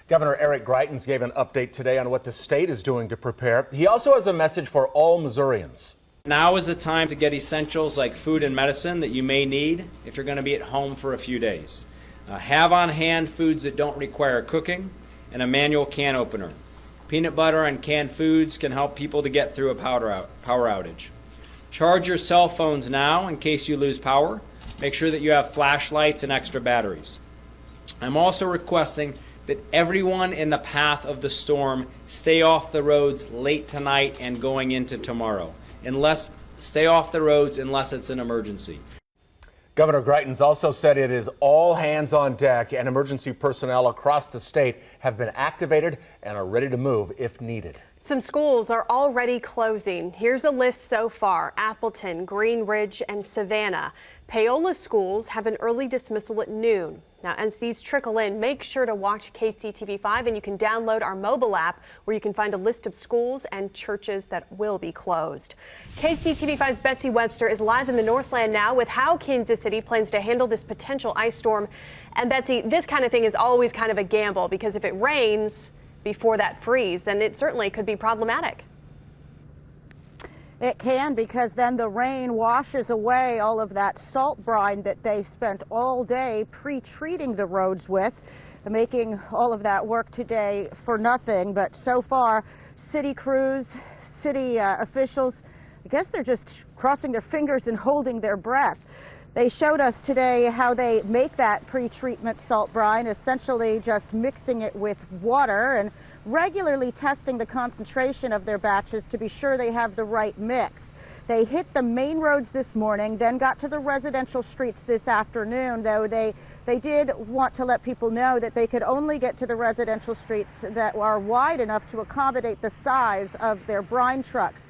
Governor Eric Greitens gave an update today on what the state is doing to prepare. He also has a message for all Missourians. Now is the time to get essentials like food and medicine that you may need if you're going to be at home for a few days. Have on hand foods that don't require cooking and a manual can opener. Peanut butter and canned foods can help people to get through a power outage. Charge your cell phones now in case you lose power. Make sure that you have flashlights and extra batteries. I'm also requesting that everyone in the path of the storm stay off the roads late tonight and going into tomorrow. Stay off the roads unless it's an emergency. Governor Greitens also said it is all hands on deck, and emergency personnel across the state have been activated and are ready to move if needed. Some schools are already closing. Here's a list so far: Appleton, Green Ridge, and Savannah. Paola schools have an early dismissal at noon. Now, as these trickle in, make sure to watch KCTV5, and you can download our mobile app where you can find a list of schools and churches that will be closed. KCTV5's Betsy Webster is live in the Northland now with how Kansas City plans to handle this potential ice storm. And Betsy, this kind of thing is always kind of a gamble, because if it rains before that freeze, then it certainly could be problematic. It can, because then the rain washes away all of that salt brine that they spent all day pre-treating the roads with, making all of that work today for nothing. But so far, city crews, city officials, I guess they're just crossing their fingers and holding their breath. They showed us today how they make that pre-treatment salt brine, essentially just mixing it with water and regularly testing the concentration of their batches to be sure they have the right mix. They hit the main roads this morning, then got to the residential streets this afternoon, though they did want to let people know that they could only get to the residential streets that are wide enough to accommodate the size of their brine trucks.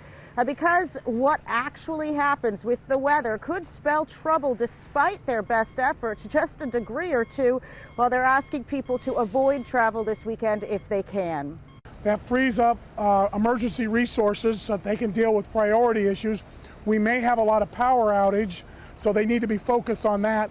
Because what actually happens with the weather could spell trouble despite their best efforts, just a degree or two, while they're asking people to avoid travel this weekend if they can. That frees up emergency resources so that they can deal with priority issues. We may have a lot of power outage, so they need to be focused on that.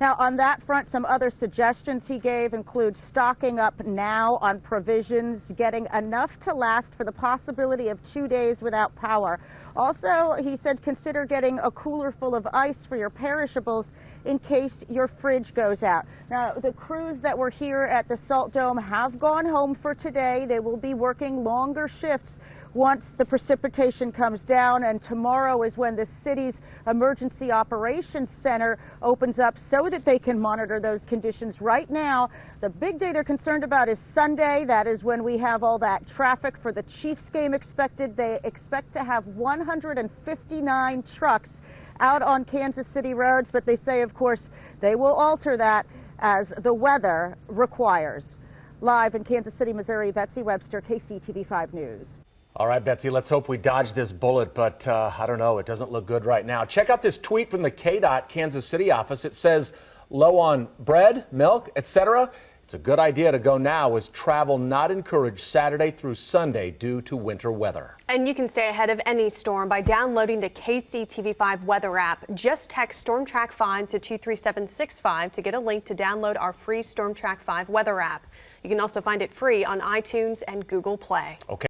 Now, on that front, some other suggestions he gave include stocking up now on provisions, getting enough to last for the possibility of 2 days without power. Also, he said consider getting a cooler full of ice for your perishables in case your fridge goes out. Now, the crews that were here at the Salt Dome have gone home for today. They will be working longer shifts once the precipitation comes down, and tomorrow is when the city's emergency operations center opens up so that they can monitor those conditions. Right now, the big day they're concerned about is Sunday. That is when we have all that traffic for the Chiefs game expected. They expect to have 159 trucks out on Kansas City roads, but they say, of course, they will alter that as the weather requires. Live in Kansas City, Missouri, Betsy Webster, KCTV5 News. All right, Betsy, let's hope we dodge this bullet, but I don't know. It doesn't look good right now. Check out this tweet from the KDOT Kansas City office. It says, low on bread, milk, etc. It's a good idea to go now, as travel not encouraged Saturday through Sunday due to winter weather. And you can stay ahead of any storm by downloading the KCTV5 weather app. Just text Storm Track 5 to 23765 to get a link to download our free Storm Track 5 weather app. You can also find it free on iTunes and Google Play. Okay.